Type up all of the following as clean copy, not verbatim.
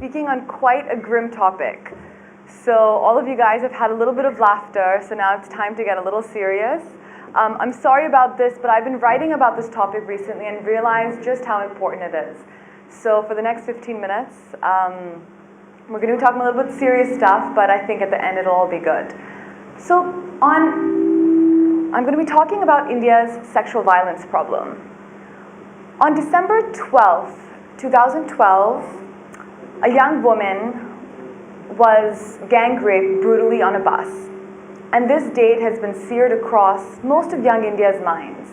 speaking on quite a grim topic. So all of you guys have had a little bit of laughter, so now it's time to get a little serious. I'm sorry about this, but I've been writing about this topic recently and realized just how important it is. So for the next 15 minutes, we're going to be talking a little bit serious stuff, but I think at the end it'll all be good. So I'm going to be talking about India's sexual violence problem. On December 12th, 2012, a young woman was gang raped brutally on a bus. And this date has been seared across most of young India's minds.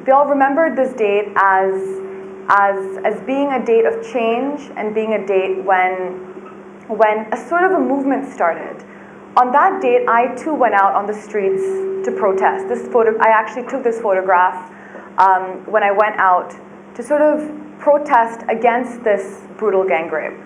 They all remembered this date as being a date of change and being a date when a sort of a movement started. On that date, I too went out on the streets to protest. I actually took this photograph when I went out to sort of protest against this brutal gang rape.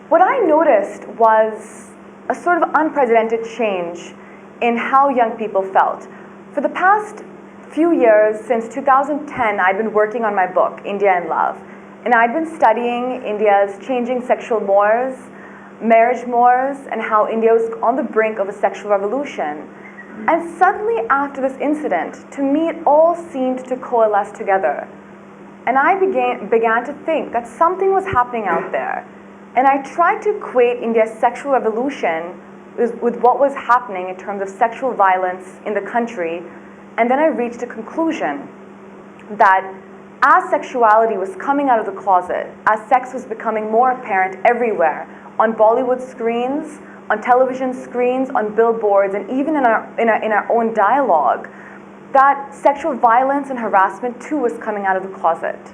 What I noticed was a sort of unprecedented change in how young people felt. For the past few years, since 2010, I'd been working on my book, India in Love, and I'd been studying India's changing sexual mores, marriage mores, and how India was on the brink of a sexual revolution. And suddenly after this incident, to me it all seemed to coalesce together. And I began to think that something was happening out there. And I tried to equate India's sexual revolution with what was happening in terms of sexual violence in the country. And then I reached a conclusion that as sexuality was coming out of the closet, as sex was becoming more apparent everywhere, on Bollywood screens, on television screens, on billboards, and even in our own dialogue, that sexual violence and harassment too was coming out of the closet.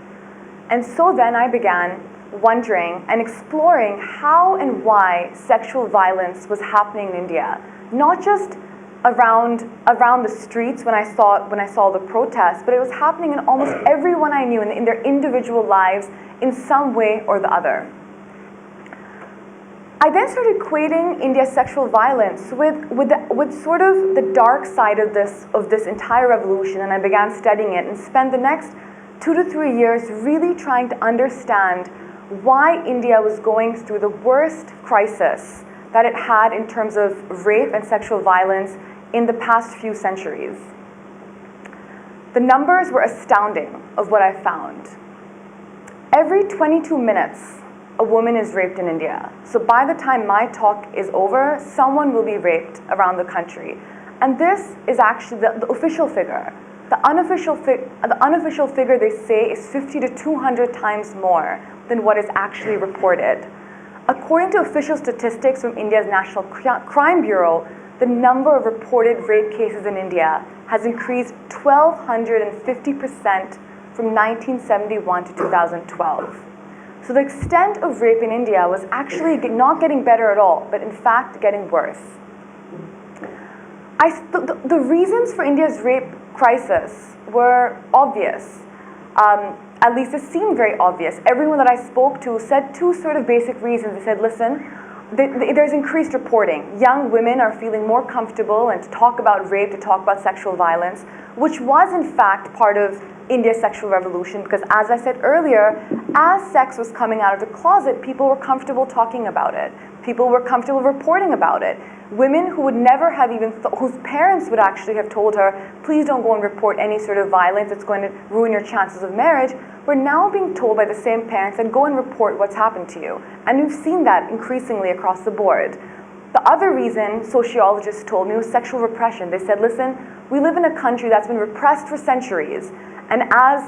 And so then I began wondering and exploring how and why sexual violence was happening in India, not just around the streets when I saw the protests, but it was happening in almost everyone I knew in their individual lives in some way or the other. I then started equating India's sexual violence with sort of the dark side of this entire revolution, and I began studying it and spent the next 2 to 3 years really trying to understand why India was going through the worst crisis that it had in terms of rape and sexual violence in the past few centuries. The numbers were astounding of what I found. Every 22 minutes, a woman is raped in India. So by the time my talk is over, someone will be raped around the country. And this is actually the official figure. The unofficial figure, they say, is 50 to 200 times more than what is actually reported. According to official statistics from India's National Crime Bureau, the number of reported rape cases in India has increased 1,250% from 1971 to 2012. So the extent of rape in India was actually not getting better at all, but in fact getting worse. The reasons for India's rape crisis were obvious. At least it seemed very obvious. Everyone that I spoke to said two sort of basic reasons. They said, listen, there's increased reporting. Young women are feeling more comfortable and to talk about rape, to talk about sexual violence, which was in fact part of India's sexual revolution, because as I said earlier, as sex was coming out of the closet, people were comfortable talking about it. People were comfortable reporting about it. Women who would never have even whose parents would actually have told her, please don't go and report any sort of violence, it's going to ruin your chances of marriage, were now being told by the same parents that go and report what's happened to you. And we've seen that increasingly across the board. The other reason sociologists told me was sexual repression. They said, listen, we live in a country that's been repressed for centuries. And as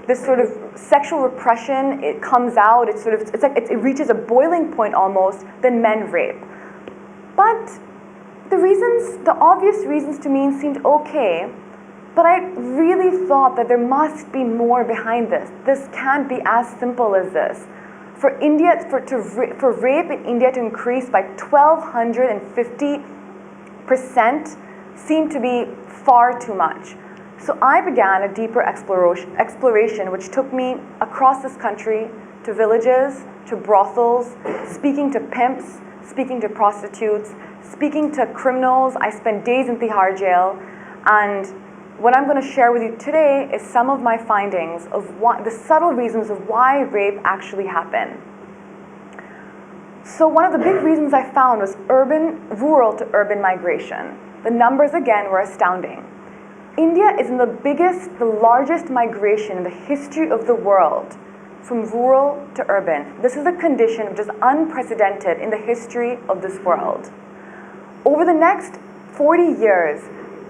this sort of sexual repression, it comes out, it's like it reaches a boiling point almost, then men rape. But the obvious reasons to me seemed okay, but I really thought that there must be more behind this. This can't be as simple as this. For rape in India to increase by 1,250% seemed to be far too much. So I began a deeper exploration which took me across this country to villages, to brothels, speaking to pimps, speaking to prostitutes, speaking to criminals. I spent days in Tihar jail, and what I'm going to share with you today is some of my findings of the subtle reasons of why rape actually happened. So one of the big reasons I found was rural to urban migration. The numbers again were astounding. India is in the largest migration in the history of the world, from rural to urban. This is a condition which is unprecedented in the history of this world. Over the next 40 years,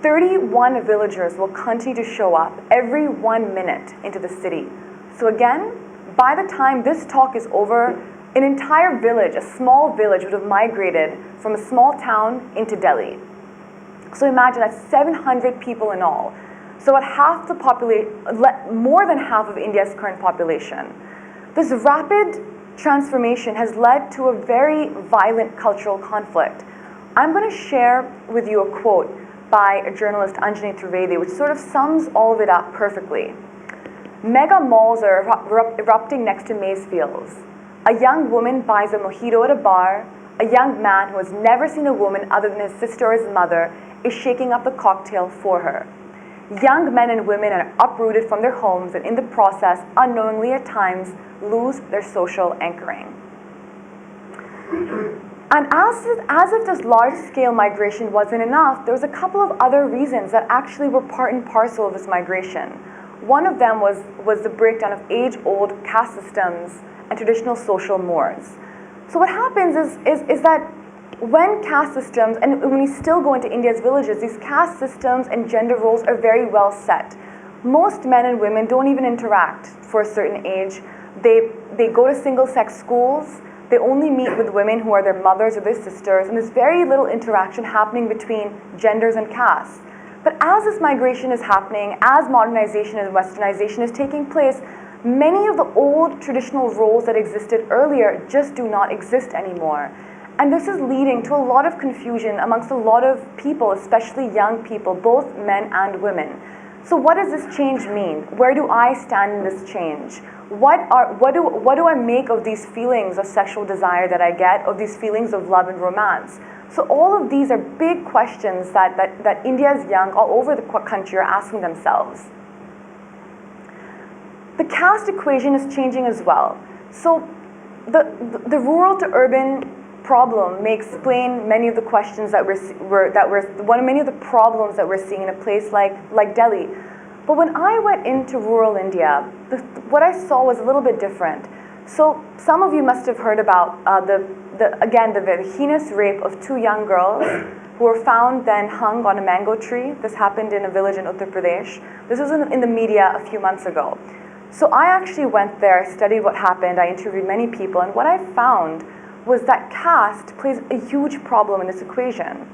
31 villagers will continue to show up every 1 minute into the city. So again, by the time this talk is over, an entire village, a small village, would have migrated from a small town into Delhi. So imagine that's 700 people in all. So at half the population, more than half of India's current population. This rapid transformation has led to a very violent cultural conflict. I'm going to share with you a quote by a journalist, Ira Trivedi, which sort of sums all of it up perfectly. Mega malls are erupting next to maize fields. A young woman buys a mojito at a bar. A young man who has never seen a woman other than his sister or his mother is shaking up the cocktail for her. Young men and women are uprooted from their homes and in the process, unknowingly at times, lose their social anchoring. And as if this large-scale migration wasn't enough, there was a couple of other reasons that actually were part and parcel of this migration. One of them was the breakdown of age-old caste systems and traditional social mores. So what happens is that when caste systems, and when we still go into India's villages, these caste systems and gender roles are very well set. Most men and women don't even interact for a certain age. They go to single-sex schools. They only meet with women who are their mothers or their sisters, and there's very little interaction happening between genders and castes. But as this migration is happening, as modernization and westernization is taking place, many of the old traditional roles that existed earlier just do not exist anymore. And this is leading to a lot of confusion amongst a lot of people, especially young people, both men and women. So what does this change mean? Where do I stand in this change? What do I make of these feelings of sexual desire that I get, of these feelings of love and romance? So all of these are big questions that India's young all over the country are asking themselves. The caste equation is changing as well. So the rural to urban problem may explain many of the questions many of the problems that we're seeing in a place like Delhi. But when I went into rural India, what I saw was a little bit different. So some of you must have heard about the very heinous rape of 2 young girls who were found then hung on a mango tree. This happened in a village in Uttar Pradesh. This was in the media a few months ago. So I actually went there, studied what happened, I interviewed many people, and what I found was that caste plays a huge problem in this equation.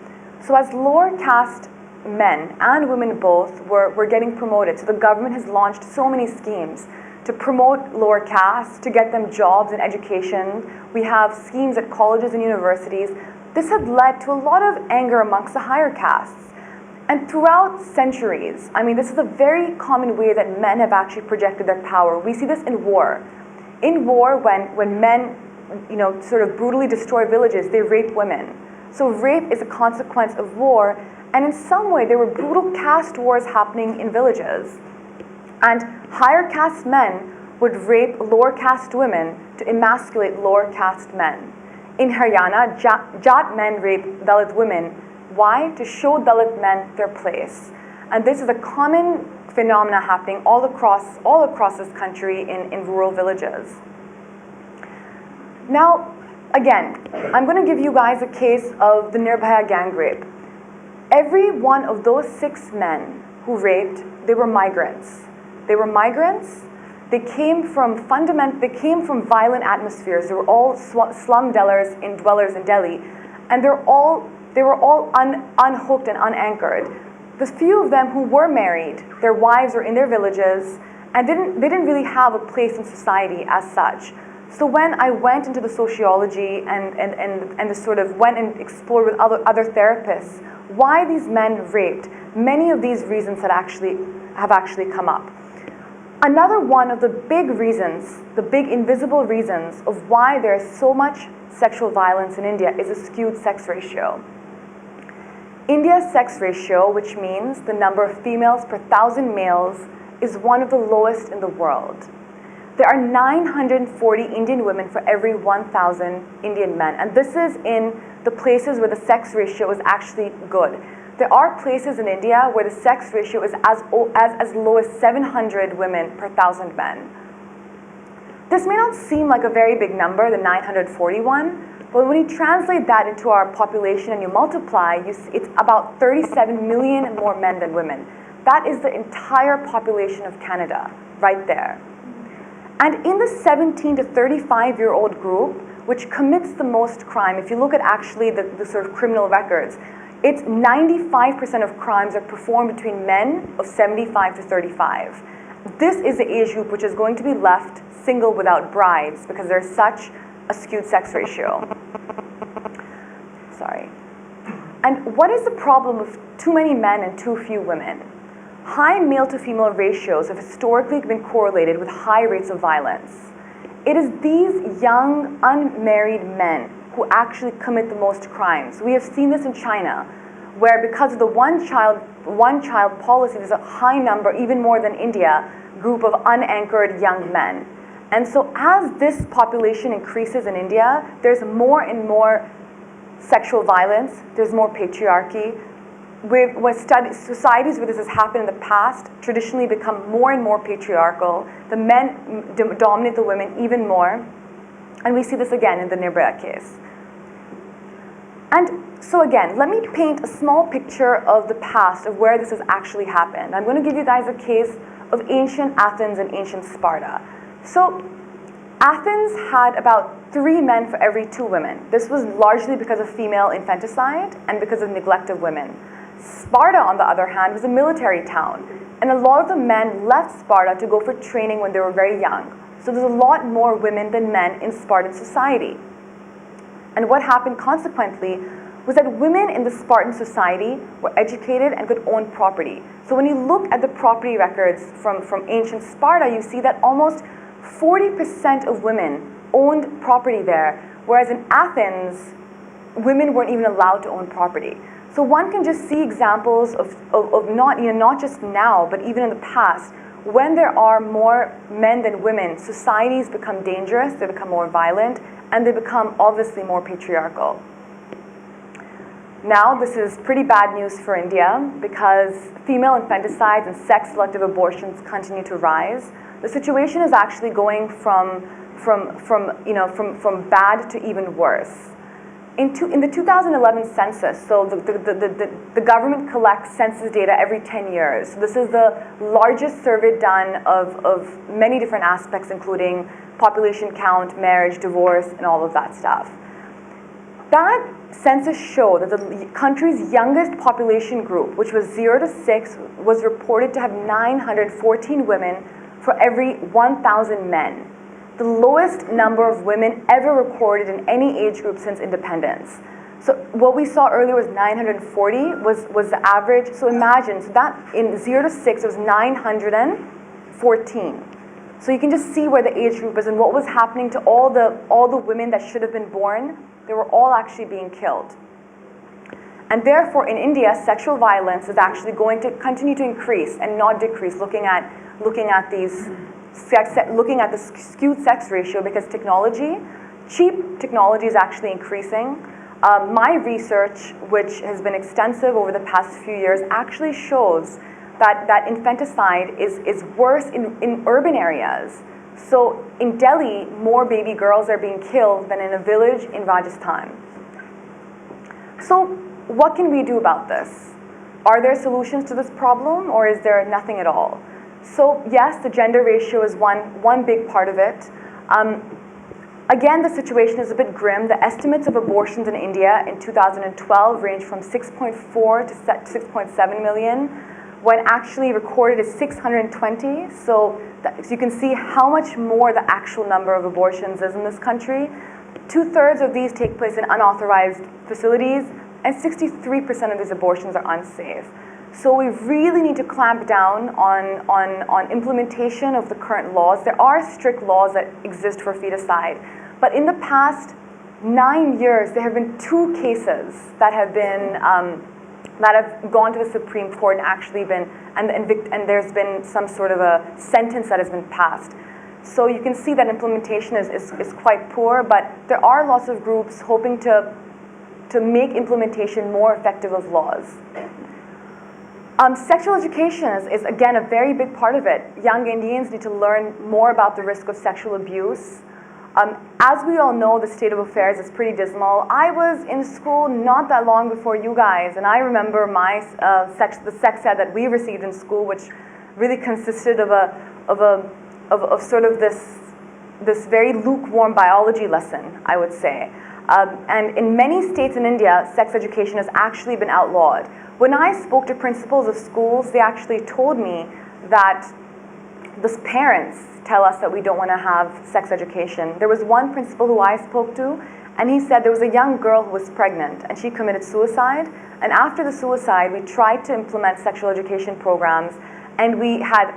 So as lower caste men and women both were getting promoted, so the government has launched so many schemes to promote lower caste, to get them jobs and education. We have schemes at colleges and universities. This had led to a lot of anger amongst the higher castes. And throughout centuries, I mean, this is a very common way that men have actually projected their power. We see this in war. In war, when men, sort of brutally destroy villages, they rape women. So rape is a consequence of war, and in some way, there were brutal caste wars happening in villages. And higher caste men would rape lower caste women to emasculate lower caste men. In Haryana, Jat men rape Dalit women. Why? To show Dalit men their place. And this is a common phenomena happening all across this country in rural villages. Now, again, I'm going to give you guys a case of the Nirbhaya gang rape. Every one of those 6 men who raped, they were migrants. They were migrants. They came from violent atmospheres. They were all slum dwellers in Delhi, and they were all unhooked and unanchored. The few of them who were married, their wives were in their villages, and they didn't really have a place in society as such. So when I went into the sociology and sort of went and explored with other therapists why these men raped, many of these reasons have actually come up. Another one of the big reasons, the big invisible reasons of why there is so much sexual violence in India is a skewed sex ratio. India's sex ratio, which means the number of females per 1,000 males, is one of the lowest in the world. there are 940 Indian women for every 1,000 Indian men. And this is in the places where the sex ratio is actually good. There are places in India where the sex ratio is as low as 700 women per 1,000 men. This may not seem like a very big number, the 941, but when you translate that into our population and you multiply, it's about 37 million more men than women. That is the entire population of Canada, right there. And in the 17 to 35-year-old group, which commits the most crime, if you look at actually the sort of criminal records, it's 95% of crimes are performed between men of 75 to 35. This is the age group which is going to be left single without brides because there's such a skewed sex ratio. Sorry. And what is the problem of too many men and too few women? High male-to-female ratios have historically been correlated with high rates of violence. It is these young, unmarried men who actually commit the most crimes. We have seen this in China, where because of the one-child policy, there's a high number, even more than India, group of unanchored young men. And so as this population increases in India, there's more and more sexual violence, there's more patriarchy. Societies where this has happened in the past traditionally become more and more patriarchal. The men dominate the women even more. And we see this again in the Nirbhaya case. And so again, let me paint a small picture of the past of where this has actually happened. I'm going to give you guys a case of ancient Athens and ancient Sparta. So Athens had about 3 men for every 2 women. This was largely because of female infanticide and because of neglect of women. Sparta, on the other hand, was a military town, and a lot of the men left Sparta to go for training when they were very young. So there's a lot more women than men in Spartan society. And what happened consequently was that women in the Spartan society were educated and could own property. So when you look at the property records from ancient Sparta, you see that almost 40% of women owned property there, whereas in Athens, women weren't even allowed to own property. So one can just see examples of not just now, but even in the past, when there are more men than women, societies become dangerous, they become more violent, and they become obviously more patriarchal. Now, this is pretty bad news for India because female infanticides and sex-selective abortions continue to rise. The situation is actually going from bad to even worse. In the 2011 census, so the government collects census data every 10 years. So this is the largest survey done of many different aspects, including population count, marriage, divorce, and all of that stuff. That census showed that the country's youngest population group, which was 0 to 6, was reported to have 914 women for every 1,000 men. The lowest number of women ever recorded in any age group since independence. So what we saw earlier was 940 was the average. So imagine, so that in 0 to 6 was 914. So you can just see where the age group is and what was happening to all the women that should have been born. They were all actually being killed. And therefore in India, sexual violence is actually going to continue to increase and not decrease, looking at the skewed sex ratio, because cheap technology is actually increasing. My research, which has been extensive over the past few years, actually shows that infanticide is worse in urban areas. So in Delhi, more baby girls are being killed than in a village in Rajasthan. So what can we do about this? Are there solutions to this problem, or is there nothing at all? So yes, the gender ratio is one big part of it. Again, the situation is a bit grim. The estimates of abortions in India in 2012 range from 6.4 to 6.7 million, when actually recorded is 620. So you can see how much more the actual number of abortions is in this country. 2/3 of these take place in unauthorized facilities, and 63% of these abortions are unsafe. So we really need to clamp down on implementation of the current laws. There are strict laws that exist for feticide, but in the past 9 years, there have been 2 cases that have been that have gone to the Supreme Court and actually been, and there's been some sort of a sentence that has been passed. So you can see that implementation is quite poor, but there are lots of groups hoping to make implementation more effective of laws. Sexual education is again a very big part of it. Young Indians need to learn more about the risk of sexual abuse. As we all know, the state of affairs is pretty dismal. I was in school not that long before you guys, and I remember the sex ed that we received in school, which really consisted of sort of this very lukewarm biology lesson, I would say. And in many states in India, sex education has actually been outlawed. When I spoke to principals of schools, they actually told me that the parents tell us that we don't want to have sex education. There was one principal who I spoke to, and he said there was a young girl who was pregnant, and she committed suicide. And after the suicide, we tried to implement sexual education programs, and we had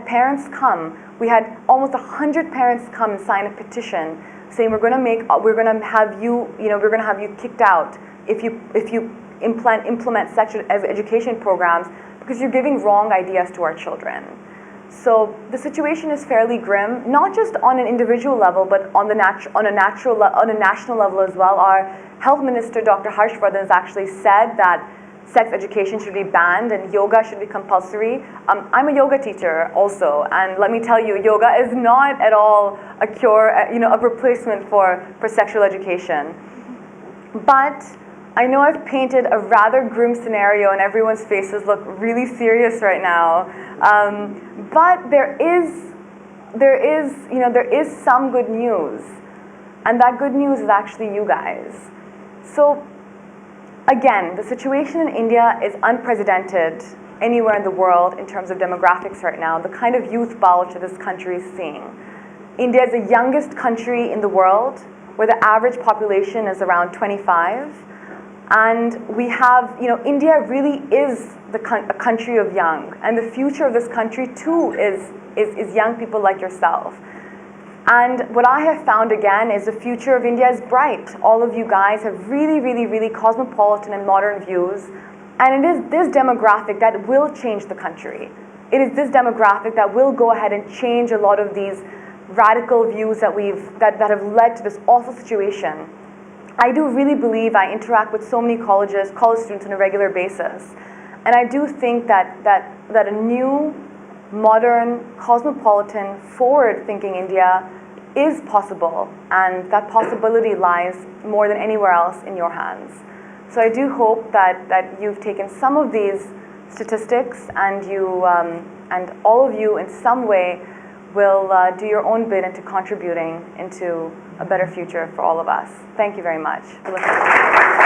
parents come. We had almost 100 parents come and sign a petition saying we're going to have you kicked out if you implement sexual education programs because you're giving wrong ideas to our children. So the situation is fairly grim, not just on an individual level, but on a national level as well. Our health minister, Dr. Harshvardhan, has actually said that sex education should be banned and yoga should be compulsory. I'm a yoga teacher also, and let me tell you, yoga is not at all a cure, a replacement for sexual education. But I know I've painted a rather grim scenario and everyone's faces look really serious right now. But there is some good news, and that good news is actually you guys. So again, the situation in India is unprecedented anywhere in the world in terms of demographics right now, the kind of youth bulge that this country is seeing. India is the youngest country in the world, where the average population is around 25. And we have, India really is a country of young, and the future of this country too is young people like yourself. And what I have found again is the future of India is bright. All of you guys have really, really, really cosmopolitan and modern views, and it is this demographic that will change the country. It is this demographic that will go ahead and change a lot of these radical views that have led to this awful situation. I do really believe, I interact with so many college students on a regular basis, and I do think that a new, modern, cosmopolitan, forward-thinking India is possible, and that possibility lies more than anywhere else in your hands. So I do hope that you've taken some of these statistics and and all of you in some way will do your own bit into contributing into a better future for all of us. Thank you very much for listening.